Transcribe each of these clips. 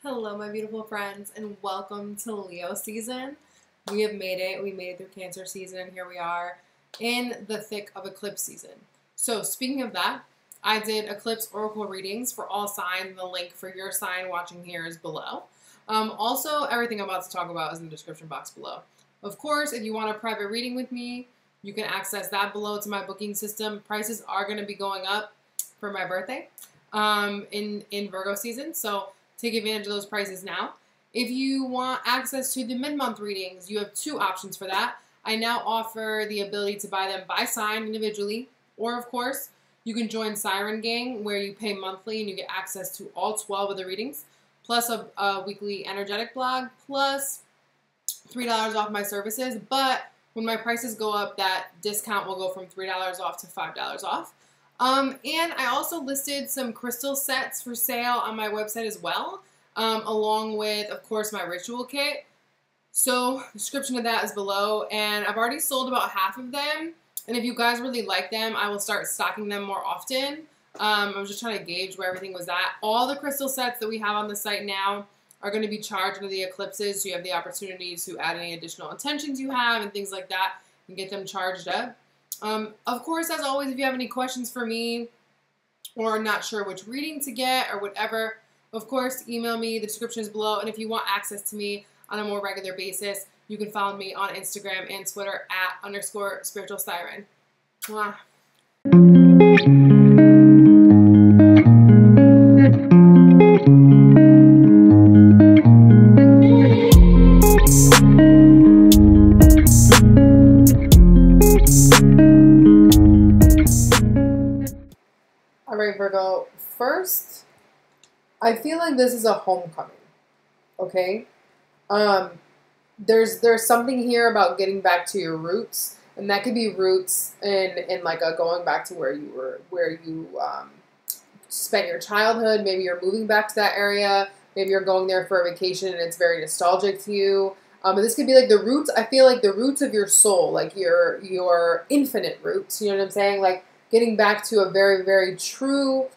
Hello, my beautiful friends, and welcome to Leo season. We have made it. We made it through Cancer season, and here we are in the thick of eclipse season. So speaking of that, I did eclipse oracle readings for all signs. The link for your sign watching here is below. Also, everything I'm about to talk about is in the description box below. Of course, if you want a private reading with me, you can access that below to my booking system. Prices are going to be going up for my birthday in Virgo season, so take advantage of those prices now. If you want access to the mid-month readings, you have two options for that. I now offer the ability to buy them by sign individually, or of course, you can join Siren Gang where you pay monthly and you get access to all 12 of the readings, plus a weekly energetic blog, plus $3 off my services. But when my prices go up, that discount will go from $3 off to $5 off. And I also listed some crystal sets for sale on my website as well, along with, of course, my ritual kit. So the description of that is below, and I've already sold about half of them. And if you guys really like them, I will start stocking them more often. I was just trying to gauge where everything was at. All the crystal sets that we have on the site now are going to be charged under the eclipses, so you have the opportunity to add any additional intentions you have and things like that and get them charged up. Of course, as always, if you have any questions for me or not sure which reading to get or whatever, of course, email me. The description is below. And if you want access to me on a more regular basis, you can follow me on Instagram and Twitter @_spiritual_siren. Mwah. All right, Virgo, first, I feel like this is a homecoming, okay? There's something here about getting back to your roots, and that could be roots in like a going back to where you spent your childhood. Maybe you're moving back to that area. Maybe you're going there for a vacation and it's very nostalgic to you. But this could be like the roots. I feel like the roots of your soul, like your infinite roots. You know what I'm saying? Like getting back to a very, very true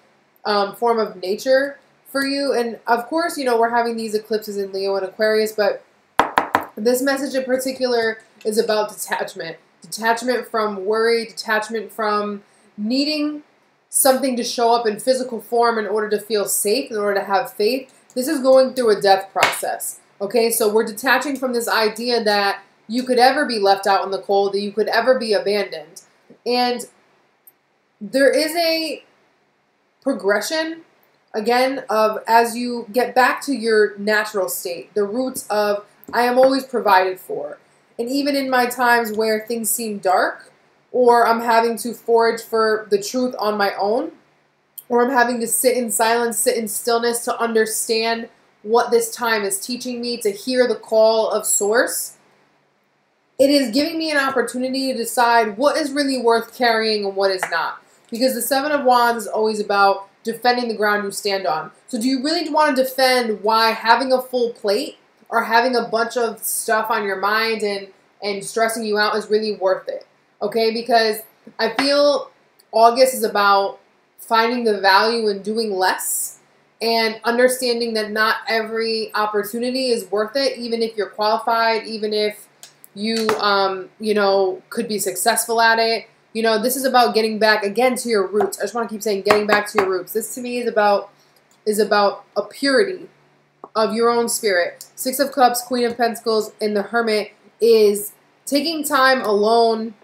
form of nature for you. And of course, you know, we're having these eclipses in Leo and Aquarius, but this message in particular is about detachment. Detachment from worry, detachment from needing something to show up in physical form in order to feel safe, in order to have faith. This is going through a death process. Okay, so we're detaching from this idea that you could ever be left out in the cold, that you could ever be abandoned. And there is a progression, again, of as you get back to your natural state, the roots of I am always provided for. And even in my times where things seem dark, or I'm having to forage for the truth on my own, or I'm having to sit in silence, sit in stillness to understand what this time is teaching me, to hear the call of Source, it is giving me an opportunity to decide what is really worth carrying and what is not. Because the Seven of Wands is always about defending the ground you stand on. So do you really want to defend why having a full plate or having a bunch of stuff on your mind and stressing you out is really worth it? Okay, because I feel August is about finding the value in doing less and understanding that not every opportunity is worth it, even if you're qualified, even if you, you know, could be successful at it. You know, this is about getting back, again, to your roots. I just want to keep saying getting back to your roots. This, to me, is about a purity of your own spirit. Six of Cups, Queen of Pentacles, and the Hermit is taking time alone,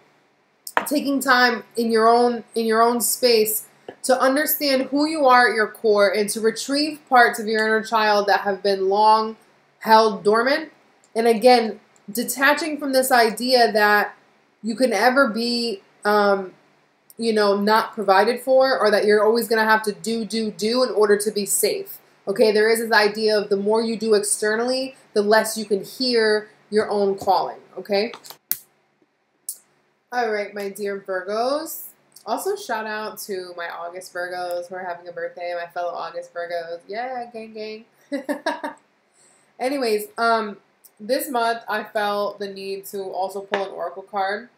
taking time in your own space to understand who you are at your core and to retrieve parts of your inner child that have been long held dormant. And again, detaching from this idea that you can ever be, you know, not provided for, or that you're always going to have to do in order to be safe. Okay, there is this idea of the more you do externally, the less you can hear your own calling. Okay? All right, my dear Virgos. Also, shout out to my August Virgos who are having a birthday, my fellow August Virgos. Yeah, gang, gang. Anyways, this month I felt the need to also pull an oracle card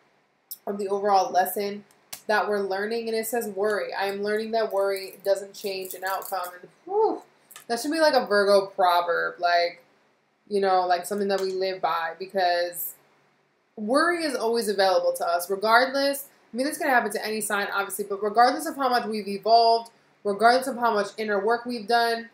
of the overall lesson that we're learning, and it says worry. I am learning that worry doesn't change an outcome. And whew, That should be like a Virgo proverb, like, you know, like something that we live by, because worry is always available to us, regardless. I mean, this can happen to any sign, obviously, but regardless of how much we've evolved, regardless of how much inner work we've done,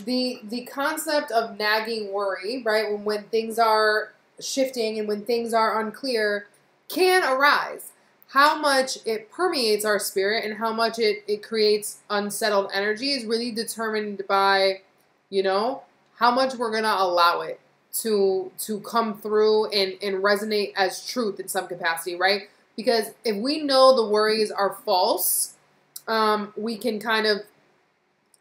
the concept of nagging worry, right, when things are shifting and when things are unclear, can arise. How much it permeates our spirit and how much it creates unsettled energy is really determined by, you know, how much we're going to allow it to come through and resonate as truth in some capacity, right? Because if we know the worries are false, we can kind of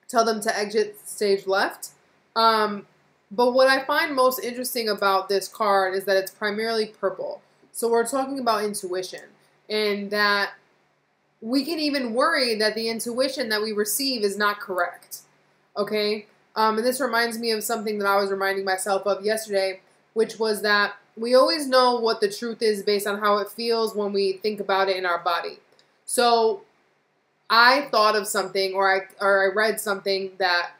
tell them to exit stage left. But what I find most interesting about this card is that it's primarily purple. So we're talking about intuition, and that we can even worry that the intuition that we receive is not correct. Okay? And this reminds me of something that I was reminding myself of yesterday, which was that we always know what the truth is based on how it feels when we think about it in our body. So I thought of something, or I read something that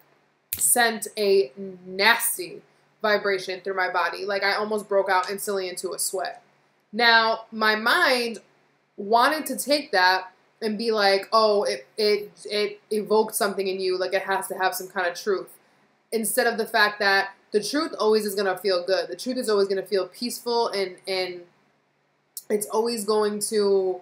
sent a nasty vibration through my body. Like, I almost broke out instantly into a sweat. Now, my mind wanted to take that and be like, oh, it evoked something in you, like it has to have some kind of truth. Instead of the fact that the truth always is going to feel good. The truth is always going to feel peaceful, and it's always going to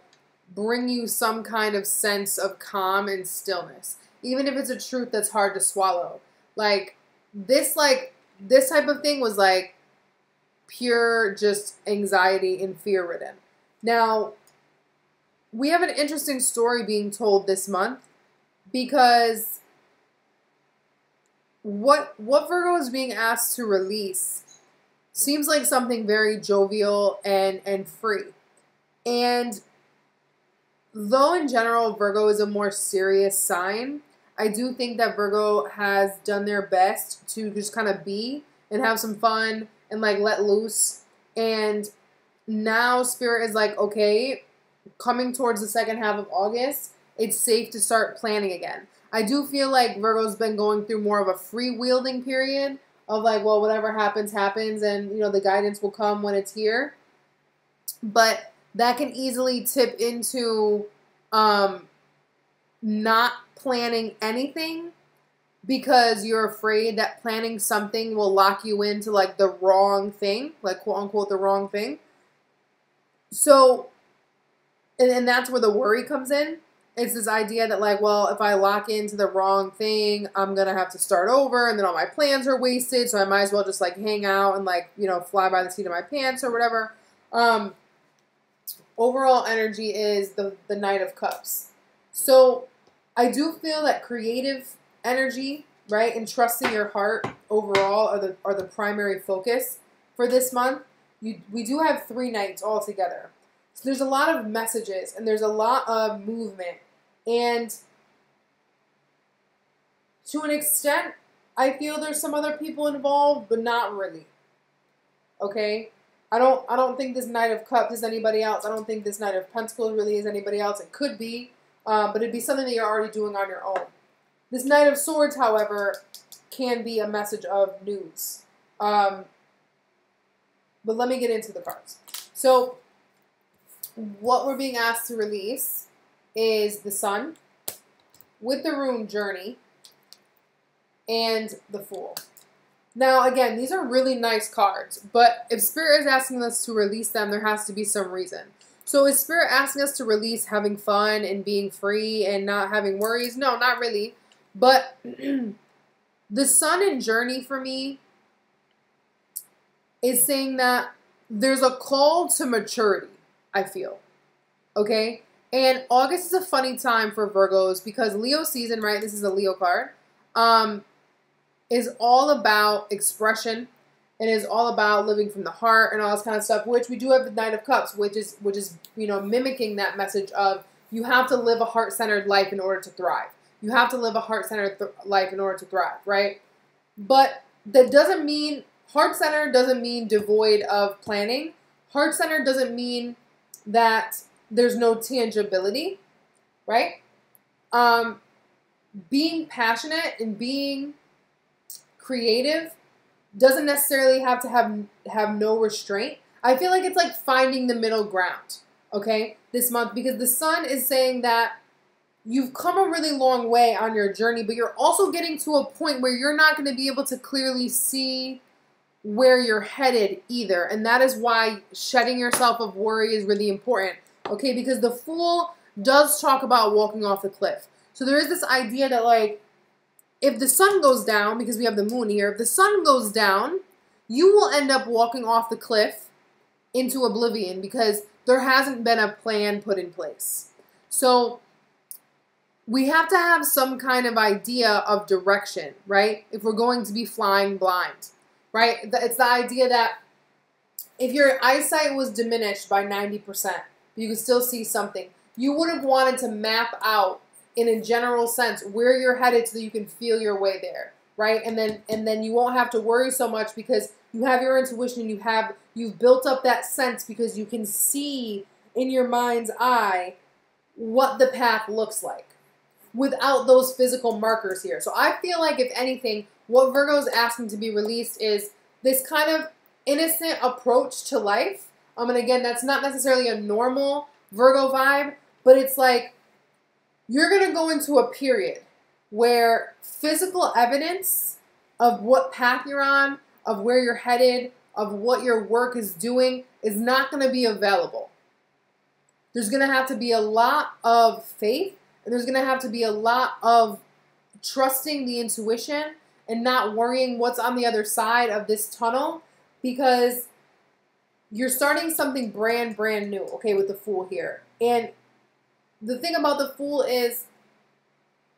bring you some kind of sense of calm and stillness. Even if it's a truth that's hard to swallow. Like this type of thing was like pure just anxiety and fear ridden. Now, we have an interesting story being told this month, because what Virgo is being asked to release seems like something very jovial and free. And though in general Virgo is a more serious sign, I do think that Virgo has done their best to just kind of be and have some fun and like let loose. And now Spirit is like, okay, coming towards the second half of August, it's safe to start planning again. I do feel like Virgo's been going through more of a free-wielding period of like, well, whatever happens, happens, and, you know, the guidance will come when it's here. But that can easily tip into not planning anything because you're afraid that planning something will lock you into like the wrong thing, like quote-unquote the wrong thing. So, and that's where the worry comes in. It's this idea that like, well, if I lock into the wrong thing, I'm going to have to start over, and then all my plans are wasted, so I might as well just like hang out and like, you know, fly by the seat of my pants or whatever. Overall energy is the Knight of Cups. So I do feel that creative energy, right, and trusting your heart overall are the primary focus for this month. We do have 3 nights all together. So there's a lot of messages and there's a lot of movement. And to an extent, I feel there's some other people involved, but not really. Okay? I don't think this Knight of Cups is anybody else. I don't think this Knight of Pentacles really is anybody else. It could be, but it'd be something that you're already doing on your own. This Knight of Swords, however, can be a message of news. But let me get into the cards. So, what we're being asked to release is the Sun with the rune Journey and the Fool. Now, again, these are really nice cards, but if Spirit is asking us to release them, there has to be some reason. So is Spirit asking us to release having fun and being free and not having worries? No, not really. But the Sun and Journey for me is saying that there's a call to maturity, I feel. Okay? And August is a funny time for Virgos because Leo season, right? This is a Leo card. Is all about expression and is all about living from the heart and all this kind of stuff, which we do have the Knight of Cups, which is you know, mimicking that message of you have to live a heart-centered life in order to thrive. You have to live a heart-centered life in order to thrive, right? But that doesn't mean, heart-centered doesn't mean devoid of planning. Heart-centered doesn't mean that there's no tangibility, right? Being passionate and being creative doesn't necessarily have to have no restraint. I feel like it's like finding the middle ground, okay, this month, because the sun is saying that you've come a really long way on your journey, but you're also getting to a point where you're not going to be able to clearly see where you're headed either. And that is why shedding yourself of worry is really important, okay, because the Fool does talk about walking off the cliff. So there is this idea that, like, if the sun goes down, because we have the moon here, if the sun goes down, you will end up walking off the cliff into oblivion because there hasn't been a plan put in place. So we have to have some kind of idea of direction, right? If we're going to be flying blind, right? It's the idea that if your eyesight was diminished by 90%, you could still see something, you would have wanted to map out in a general sense where you're headed so that you can feel your way there, right? And then you won't have to worry so much because you have your intuition, you've built up that sense because you can see in your mind's eye what the path looks like without those physical markers here. So I feel like, if anything, what Virgo is asking to be released is this kind of innocent approach to life. And again, that's not necessarily a normal Virgo vibe, but it's like you're going to go into a period where physical evidence of what path you're on, of where you're headed, of what your work is doing is not going to be available. There's going to have to be a lot of faith, and there's going to have to be a lot of trusting the intuition and not worrying what's on the other side of this tunnel, because you're starting something brand new, okay, with the Fool here. And the thing about the Fool is,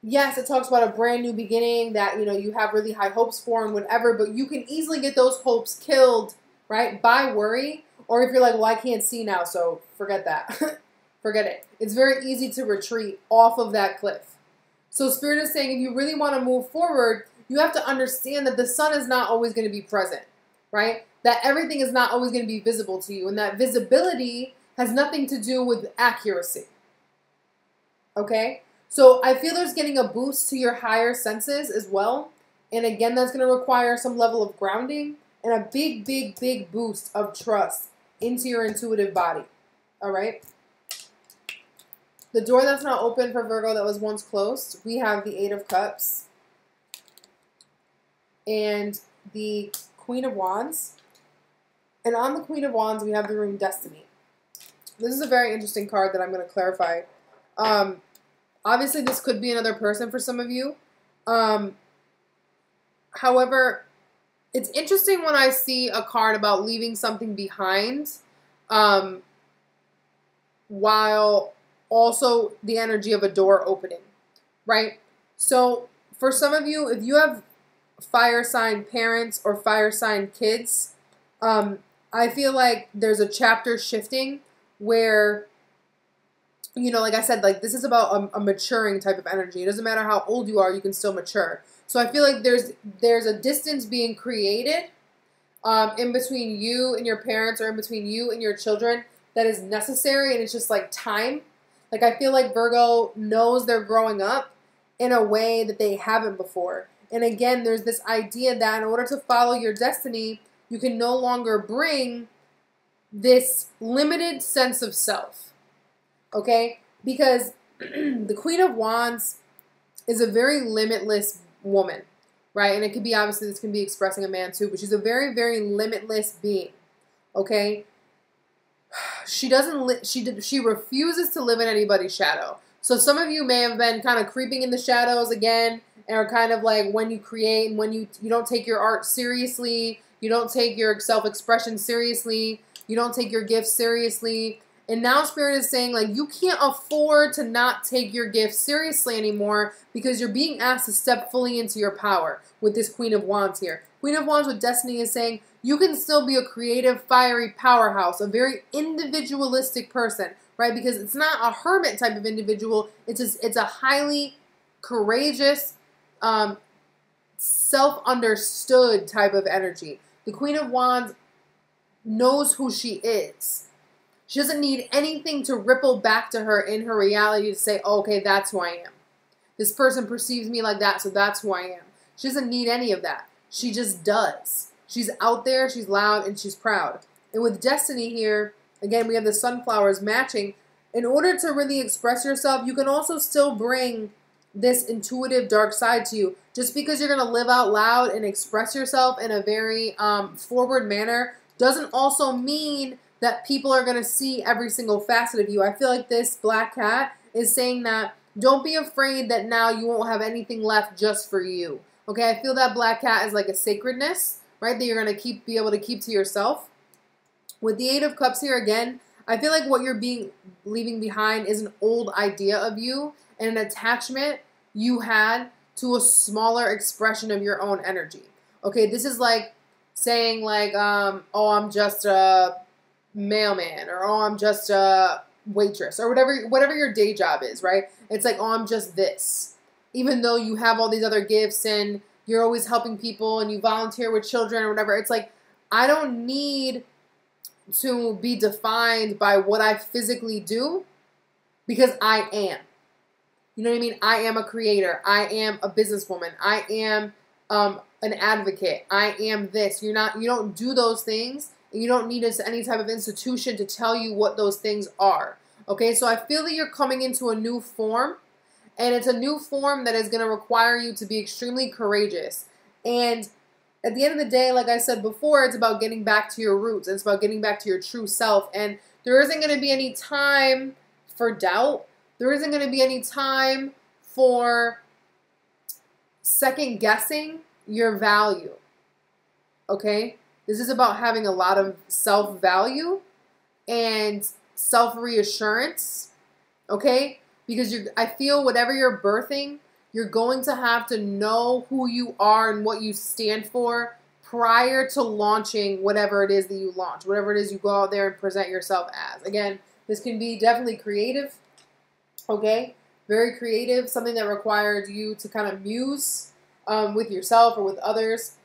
yes, it talks about a brand new beginning that, you know, you have really high hopes for and whatever, but you can easily get those hopes killed, right, by worry. Or if you're like, well, I can't see now, so forget that. Forget it. It's very easy to retreat off of that cliff. So Spirit is saying, if you really want to move forward, you have to understand that the sun is not always going to be present, right? That everything is not always going to be visible to you, and that visibility has nothing to do with accuracy. Okay? So I feel there's getting a boost to your higher senses as well. And again, that's going to require some level of grounding and a big boost of trust into your intuitive body. All right? The door that's not open for Virgo that was once closed, we have the Eight of Cups and the Queen of Wands. And on the Queen of Wands, we have the rune Destiny. This is a very interesting card that I'm going to clarify. Obviously, this could be another person for some of you. However, it's interesting when I see a card about leaving something behind, while also the energy of a door opening, right? So for some of you, if you have fire sign parents or fire sign kids, I feel like there's a chapter shifting where, you know, like I said, like this is about a maturing type of energy. It doesn't matter how old you are, you can still mature. So I feel like there's a distance being created in between you and your parents, or in between you and your children, that is necessary, and it's just like time. Like I feel like Virgo knows they're growing up in a way that they haven't before. And again, there's this idea that in order to follow your destiny, you can no longer bring this limited sense of self. Okay? Because the Queen of Wands is a very limitless woman, right? And it could be, obviously, this can be expressing a man too, but she's a very limitless being. Okay? She refuses to live in anybody's shadow. So some of you may have been kind of creeping in the shadows again, and are kind of like, when you create and when you don't take your art seriously, you don't take your self-expression seriously, you don't take your gifts seriously. And now Spirit is saying, like, you can't afford to not take your gifts seriously anymore, because you're being asked to step fully into your power with this Queen of Wands here. Queen of Wands with Destiny is saying you can still be a creative, fiery powerhouse, a very individualistic person, right? Because it's not a hermit type of individual. It's a highly courageous, self-understood type of energy. The Queen of Wands knows who she is. She doesn't need anything to ripple back to her in her reality to say, oh, okay, that's who I am. This person perceives me like that, so that's who I am. She doesn't need any of that. She just does. She's out there, she's loud, and she's proud. And with destiny here, again, we have the sunflowers matching. In order to really express yourself, you can also still bring this intuitive dark side to you. Just because you're going to live out loud and express yourself in a very forward manner doesn't also mean that people are going to see every single facet of you. I feel like this black cat is saying that don't be afraid that now you won't have anything left just for you. Okay, I feel that black cat is like a sacredness, right, that you're going to be able to keep to yourself. With the Eight of Cups here again, I feel like what you're leaving behind is an old idea of you and an attachment you had to a smaller expression of your own energy. Okay, this is like saying like, oh, I'm just a mailman, or oh, I'm just a waitress, or whatever your day job is, right? It's like, oh, I'm just this. Even though you have all these other gifts and you're always helping people and you volunteer with children or whatever, it's like, I don't need to be defined by what I physically do because I am. You know what I mean? I am a creator. I am a businesswoman. I am an advocate. I am this. You don't do those things, and you don't need any type of institution to tell you what those things are. Okay, so I feel that you're coming into a new form, and it's a new form that is going to require you to be extremely courageous. And at the end of the day, like I said before, it's about getting back to your roots. It's about getting back to your true self. And there isn't going to be any time for doubt. There isn't going to be any time for second guessing your value. Okay? This is about having a lot of self-value and self-reassurance. Okay? Because I feel whatever you're birthing, you're going to have to know who you are and what you stand for prior to launching whatever it is that you launch, whatever it is you go out there and present yourself as. Again, this can be definitely creative, okay? Very creative, something that requires you to kind of muse with yourself or with others.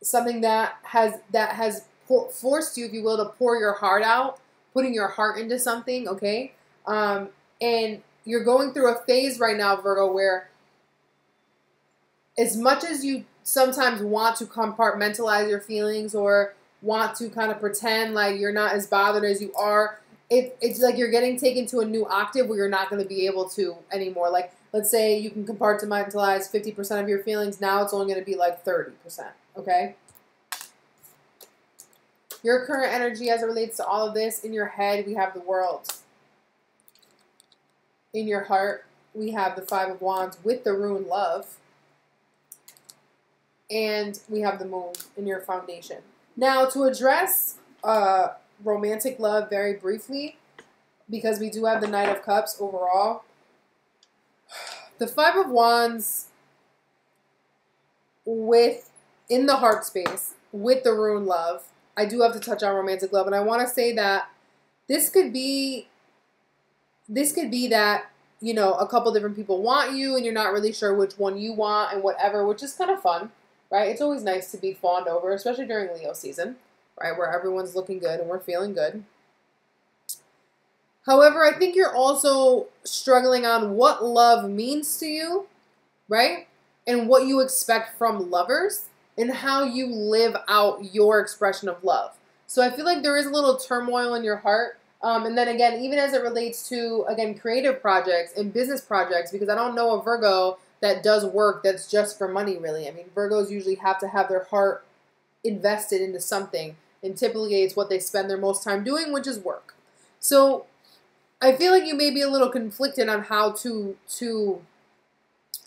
Something that has forced you, if you will, to pour your heart out, putting your heart into something, okay? And you're going through a phase right now, Virgo, where as much as you sometimes want to compartmentalize your feelings or want to kind of pretend like you're not as bothered as you are, it's like you're getting taken to a new octave where you're not going to be able to anymore. Like, let's say you can compartmentalize 50% of your feelings. Now it's only going to be like 30%, okay? Your current energy as it relates to all of this, in your head, we have the World. In your heart, we have the Five of Wands with the rune Love. And we have the Moon in your foundation. Now, to address romantic love very briefly, because we do have the Knight of Cups overall, the Five of Wands in the heart space with the rune Love, I do have to touch on romantic love. And I want to say that this could be that, you know, a couple different people want you and you're not really sure which one you want and whatever, which is kind of fun, right? It's always nice to be fawned over, especially during Leo season, right? Where everyone's looking good and we're feeling good. However, I think you're also struggling on what love means to you, right? And what you expect from lovers and how you live out your expression of love. So I feel like there is a little turmoil in your heart. And then again, even as it relates to, again, creative projects and business projects, because I don't know a Virgo that does work that's just for money, really. I mean, Virgos usually have to have their heart invested into something. And typically it's what they spend their most time doing, which is work. So I feel like you may be a little conflicted on how to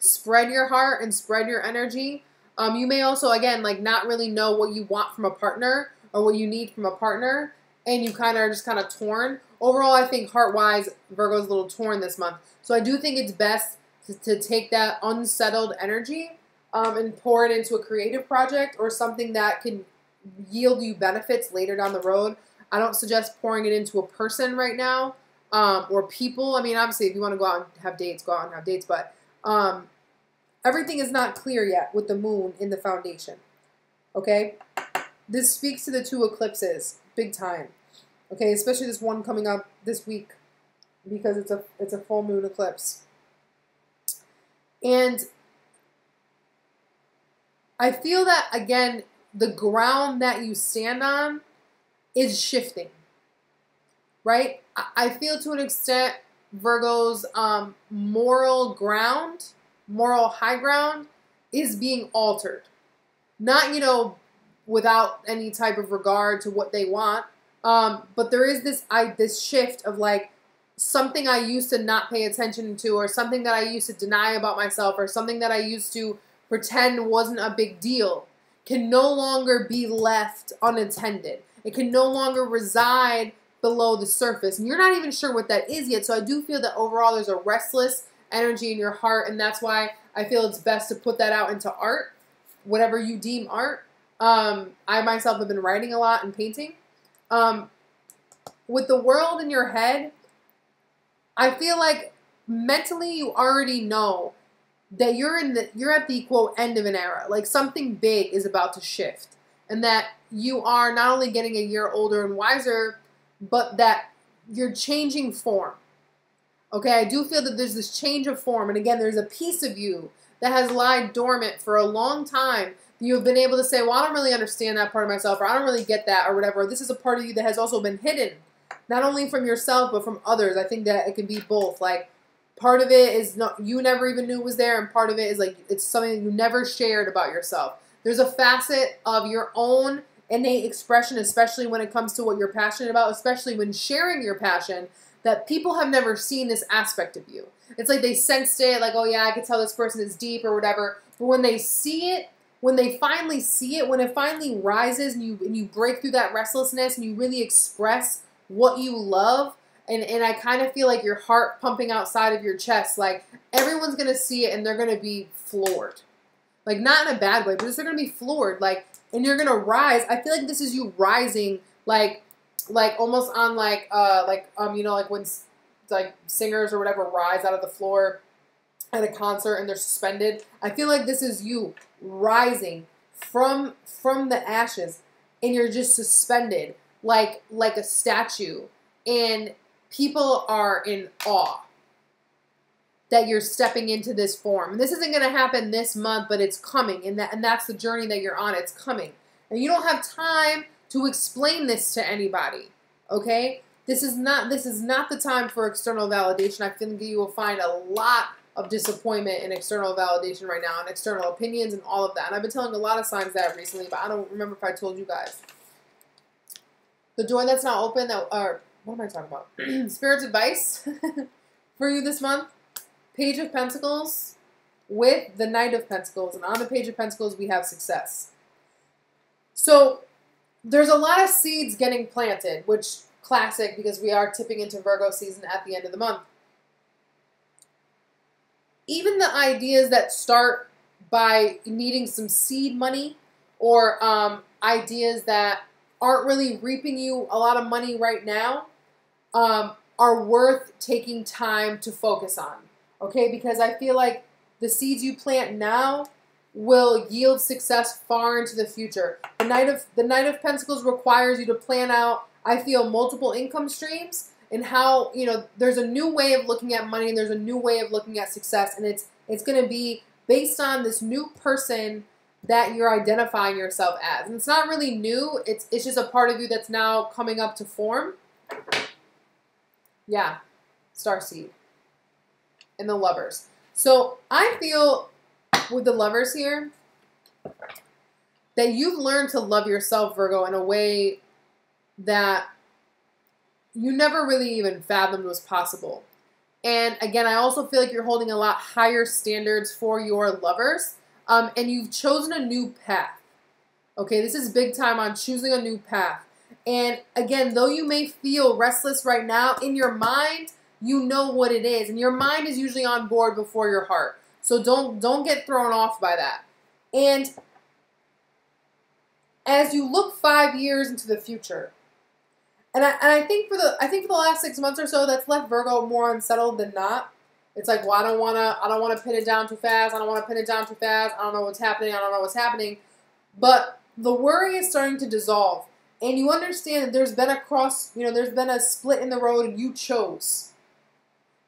spread your heart and spread your energy. You may also, again, like not really know what you want from a partner or what you need from a partner. And you kind of are just kind of torn. Overall, I think heart-wise, Virgo's a little torn this month. So I do think it's best to take that unsettled energy and pour it into a creative project or something that can yield you benefits later down the road. I don't suggest pouring it into a person right now or people. I mean, obviously, if you want to go out and have dates, go out and have dates. But everything is not clear yet with the Moon in the foundation. Okay? This speaks to the two eclipses big time. Okay, especially this one coming up this week because it's a full moon eclipse. And I feel that, again, the ground that you stand on is shifting, right? I feel to an extent Virgo's moral ground, moral high ground is being altered. Not, you know, without any type of regard to what they want, but there is this shift of like something I used to not pay attention to, or something that I used to deny about myself, or something that I used to pretend wasn't a big deal can no longer be left unattended. It can no longer reside below the surface. And you're not even sure what that is yet. So I do feel that overall there's a restless energy in your heart. And that's why I feel it's best to put that out into art, whatever you deem art. I myself have been writing a lot and painting. With the world in your head, I feel like mentally you already know that you're at the quote end of an era. Like something big is about to shift, and that you are not only getting a year older and wiser, but that you're changing form. Okay, I do feel that there's this change of form, and again, there's a piece of you that has lied dormant for a long time. You've been able to say, well, I don't really understand that part of myself, or I don't really get that, or whatever. This is a part of you that has also been hidden, not only from yourself, but from others. I think that it can be both. Like, part of it is not, you never even knew was there, and part of it is like it's something you never shared about yourself. There's a facet of your own innate expression, especially when it comes to what you're passionate about, especially when sharing your passion, that people have never seen this aspect of you. It's like they sensed it, like, oh yeah, I could tell this person is deep or whatever. But when they see it, when they finally see it, when it finally rises and you break through that restlessness and you really express what you love, and I kind of feel like your heart pumping outside of your chest, like everyone's going to see it and they're going to be floored. Like not in a bad way, but they're going to be floored. Like, and you're going to rise. I feel like this is you rising, like almost on you know, like when like singers or whatever rise out of the floor at a concert and they're suspended. I feel like this is you rising from the ashes, and you're just suspended like a statue, and people are in awe that you're stepping into this form. And this isn't going to happen this month, but it's coming, and that's the journey that you're on. It's coming, and you don't have time to explain this to anybody. Okay, this is not the time for external validation. I think you will find a lot of disappointment in external validation right now, and external opinions and all of that. And I've been telling a lot of signs that recently, but I don't remember if I told you guys. The door that's not open, what am I talking about? Spirit's advice for you this month. Page of Pentacles with the Knight of Pentacles. And on the Page of Pentacles, we have success. So there's a lot of seeds getting planted, which classic because we are tipping into Virgo season at the end of the month. Even the ideas that start by needing some seed money, or ideas that aren't really reaping you a lot of money right now, are worth taking time to focus on. Okay, because I feel like the seeds you plant now will yield success far into the future. The Knight of Pentacles requires you to plan out, I feel, multiple income streams, and how, you know, there's a new way of looking at money, and there's a new way of looking at success, and it's going to be based on this new person that you're identifying yourself as. And it's not really new, it's just a part of you that's now coming up to form. Yeah, Starseed. And the Lovers. So I feel with the Lovers here that you've learned to love yourself, Virgo, in a way that you never really even fathomed was possible. And again, I also feel like you're holding a lot higher standards for your lovers. And you've chosen a new path. Okay, this is big time on choosing a new path. And again, though you may feel restless right now, in your mind, you know what it is. And your mind is usually on board before your heart. So don't get thrown off by that. And as you look 5 years into the future, and I think for the last 6 months or so, that's left Virgo more unsettled than not. It's like, well, I don't wanna pin it down too fast. I don't want to pin it down too fast. I don't know what's happening. I don't know what's happening. But the worry is starting to dissolve, and you understand that there's been a split in the road, and you chose.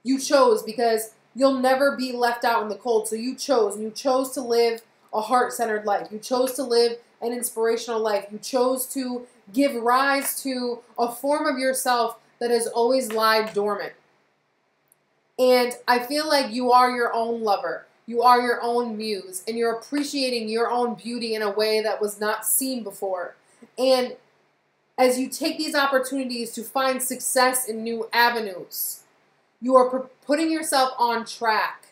You chose because you'll never be left out in the cold. So you chose, and you chose to live a heart-centered life. You chose to live an inspirational life. You chose to give rise to a form of yourself that has always lied dormant. And I feel like you are your own lover. You are your own muse. And you're appreciating your own beauty in a way that was not seen before. And as you take these opportunities to find success in new avenues, you are putting yourself on track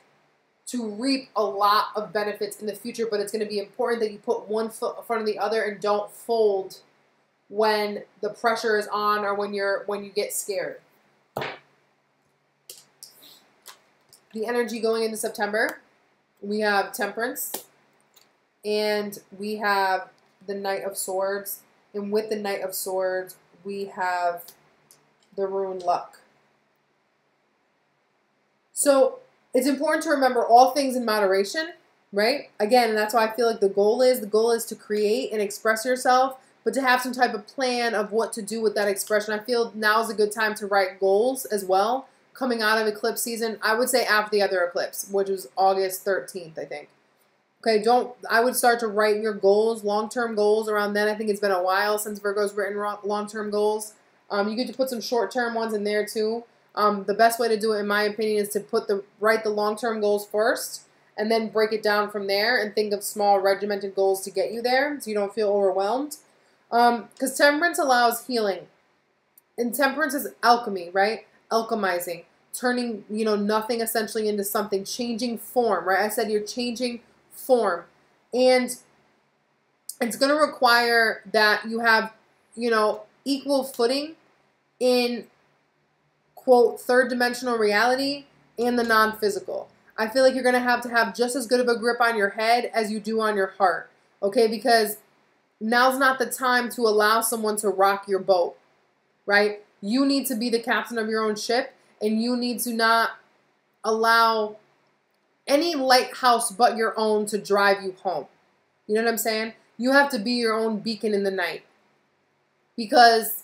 to reap a lot of benefits in the future, but it's going to be important that you put one foot in front of the other and don't fold when the pressure is on or when you get scared. The energy going into September, we have Temperance, and we have the Knight of Swords, and with the Knight of Swords, we have the rune Luck. So it's important to remember all things in moderation, right? Again, and that's why I feel like the goal is to create and express yourself, but to have some type of plan of what to do with that expression. I feel now is a good time to write goals as well. Coming out of eclipse season, I would say after the other eclipse, which was August 13th, I think. Okay, I would start to write your goals, long-term goals around then. I think it's been a while since Virgo's written long-term goals. You get to put some short-term ones in there too. The best way to do it, in my opinion, is to write the long-term goals first and then break it down from there and think of small regimented goals to get you there so you don't feel overwhelmed. Because Temperance allows healing. And Temperance is alchemy, right? Alchemizing. Turning, nothing essentially into something. Changing form, right? I said you're changing form. And it's going to require that you have, equal footing in, quote, third dimensional reality and the non-physical. I feel like you're going to have just as good of a grip on your head as you do on your heart. Okay? Because now's not the time to allow someone to rock your boat, right? You need to be the captain of your own ship, and you need to not allow any lighthouse but your own to drive you home. You know what I'm saying? You have to be your own beacon in the night. Because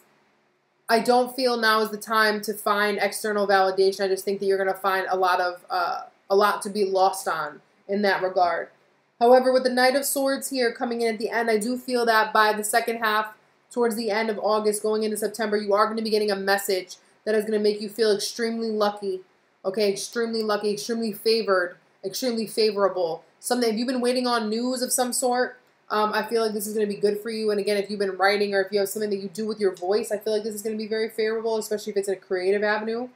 I don't feel now is the time to find external validation. I just think that you're going to find a lot to be lost on in that regard. However, with the Knight of Swords here coming in at the end, I do feel that by the second half, towards the end of August, going into September, you are going to be getting a message that is going to make you feel extremely lucky, okay, extremely lucky, extremely favored, extremely favorable. Something, if you've been waiting on news of some sort, I feel like this is going to be good for you. And again, if you've been writing or if you have something that you do with your voice, I feel like this is going to be very favorable, especially if it's a creative avenue.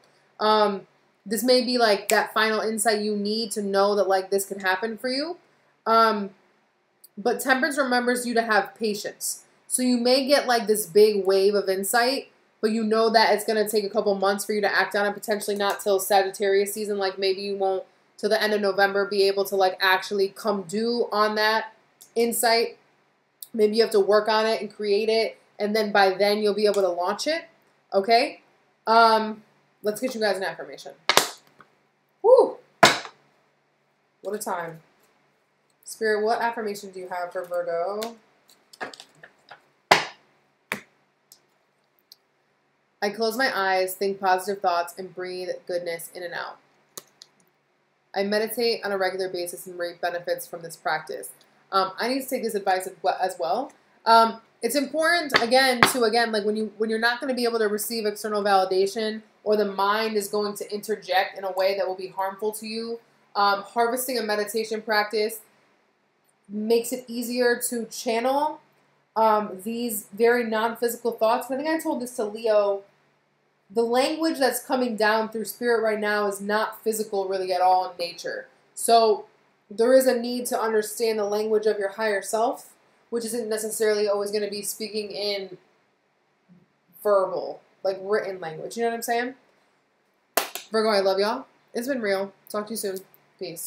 This may be like that final insight you need to know that like this can happen for you. But Temperance remembers you to have patience. So you may get like this big wave of insight, but you know that it's going to take a couple months for you to act on it, potentially not till Sagittarius season. Like maybe you won't till the end of November be able to like actually come due on that insight. Maybe you have to work on it and create it, and then by then you'll be able to launch it. Okay? Let's get you guys an affirmation. Woo! What a time. Spirit, what affirmation do you have for Virgo? I close my eyes, think positive thoughts, and breathe goodness in and out. I meditate on a regular basis and reap benefits from this practice. I need to take this advice as well. It's important, like when you're not going to be able to receive external validation, or the mind is going to interject in a way that will be harmful to you, harvesting a meditation practice makes it easier to channel these very non-physical thoughts. I think I told this to Leo. The language that's coming down through spirit right now is not physical really at all in nature. So there is a need to understand the language of your higher self, which isn't necessarily always going to be speaking in verbal, like written language. You know what I'm saying? Virgo, I love y'all. It's been real. Talk to you soon. Peace.